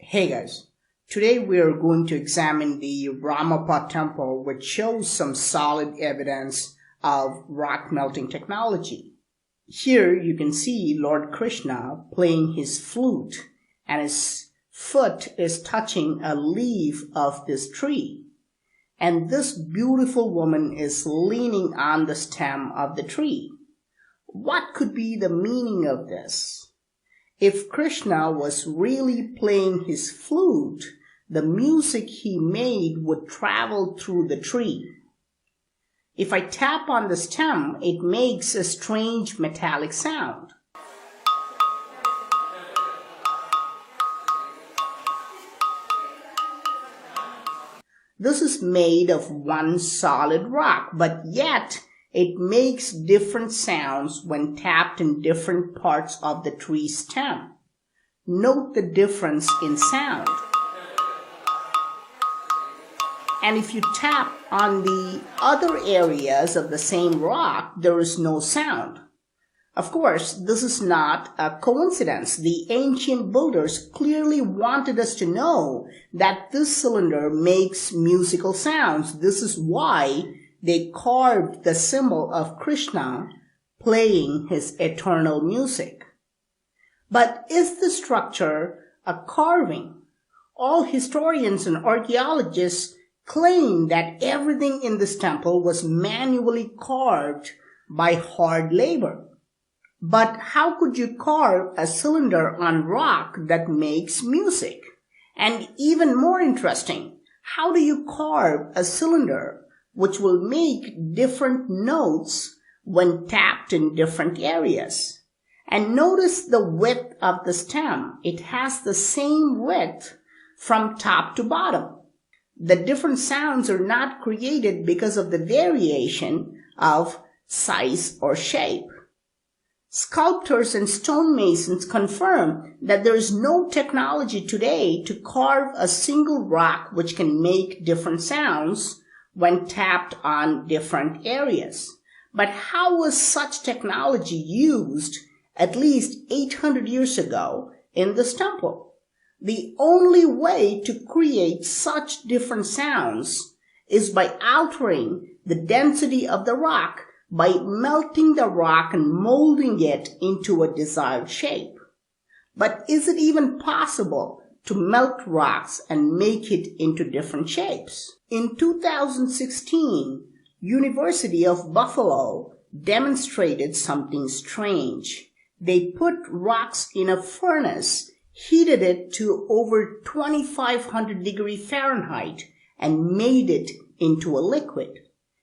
Hey guys, today we are going to examine the Ramappa temple, which shows some solid evidence of rock melting technology. Here you can see Lord Krishna playing his flute and his foot is touching a leaf of this tree. And this beautiful woman is leaning on the stem of the tree. What could be the meaning of this? If Krishna was really playing his flute, the music he made would travel through the tree. If I tap on the stem, it makes a strange metallic sound. This is made of one solid rock, but yet it makes different sounds when tapped in different parts of the tree stem. Note the difference in sound. And if you tap on the other areas of the same rock, there is no sound. Of course, this is not a coincidence. The ancient builders clearly wanted us to know that this cylinder makes musical sounds. This is why they carved the symbol of Krishna playing his eternal music. But is the structure a carving? All historians and archaeologists claim that everything in this temple was manually carved by hard labor. But how could you carve a cylinder on rock that makes music? And even more interesting, how do you carve a cylinder which will make different notes when tapped in different areas? And notice the width of the stem. It has the same width from top to bottom. The different sounds are not created because of the variation of size or shape. Sculptors and stonemasons confirm that there is no technology today to carve a single rock which can make different sounds when tapped on different areas. But how was such technology used at least 800 years ago in this temple? The only way to create such different sounds is by altering the density of the rock, by melting the rock and molding it into a desired shape. But is it even possible to melt rocks and make it into different shapes? In 2016, University of Buffalo demonstrated something strange. They put rocks in a furnace, heated it to over 2,500 degrees Fahrenheit, and made it into a liquid.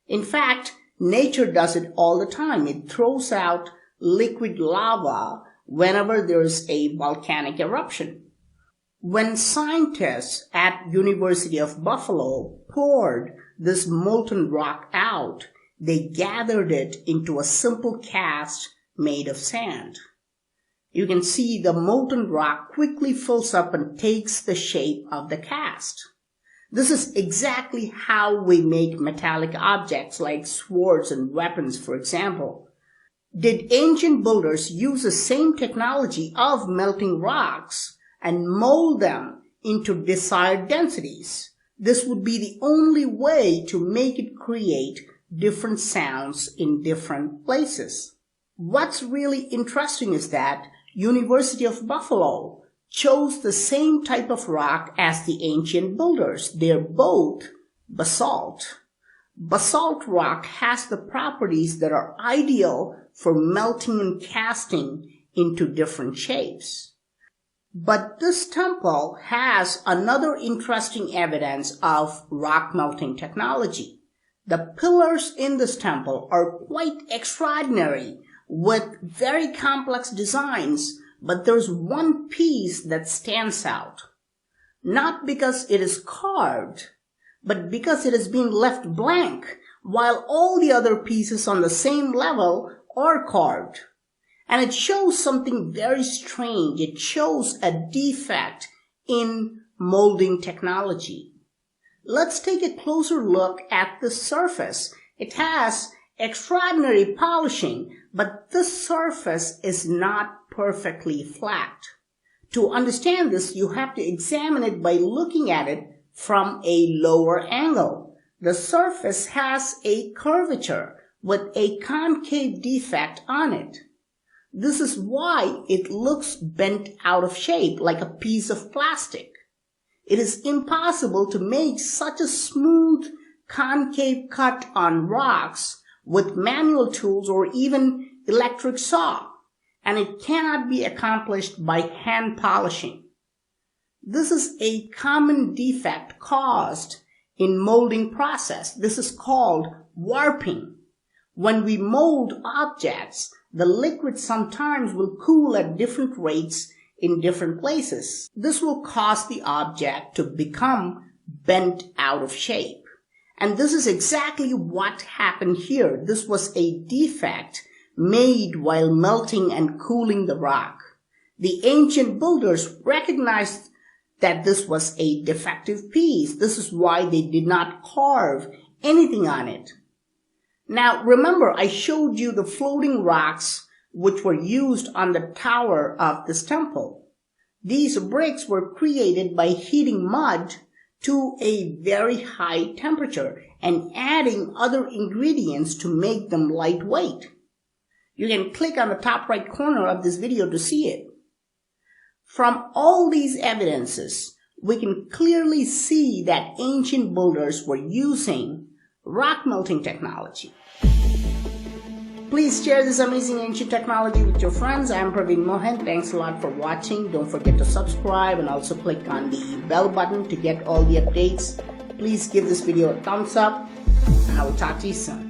In fact, nature does it all the time. It throws out liquid lava whenever there's a volcanic eruption. When scientists at University of Buffalo poured this molten rock out, they gathered it into a simple cast made of sand. You can see the molten rock quickly fills up and takes the shape of the cast. This is exactly how we make metallic objects like swords and weapons, for example. Did ancient builders use the same technology of melting rocks and mold them into desired densities? This would be the only way to make it create different sounds in different places. What's really interesting is that University of Buffalo chose the same type of rock as the ancient builders. They're both basalt. Basalt rock has the properties that are ideal for melting and casting into different shapes. But this temple has another interesting evidence of rock melting technology. The pillars in this temple are quite extraordinary with very complex designs, but there's one piece that stands out. Not because it is carved, but because it has been left blank, while all the other pieces on the same level are carved. And it shows something very strange. It shows a defect in molding technology. Let's take a closer look at the surface. It has extraordinary polishing, but this surface is not perfectly flat. To understand this, you have to examine it by looking at it from a lower angle. The surface has a curvature with a concave defect on it. This is why it looks bent out of shape like a piece of plastic. It is impossible to make such a smooth concave cut on rocks with manual tools or even electric saw, and it cannot be accomplished by hand polishing. This is a common defect caused in molding process. This is called warping. When we mold objects, the liquid sometimes will cool at different rates in different places. This will cause the object to become bent out of shape. And this is exactly what happened here. This was a defect made while melting and cooling the rock. The ancient builders recognized that this was a defective piece. This is why they did not carve anything on it. Now remember, I showed you the floating rocks which were used on the tower of this temple. These bricks were created by heating mud to a very high temperature and adding other ingredients to make them lightweight. You can click on the top right corner of this video to see it. From all these evidences, we can clearly see that ancient builders were using rock melting technology. Please share this amazing ancient technology with your friends. I'm Praveen Mohan. Thanks a lot for watching. Don't forget to subscribe and also click on the bell button to get all the updates. Please give this video a thumbs up, and I will talk to you soon.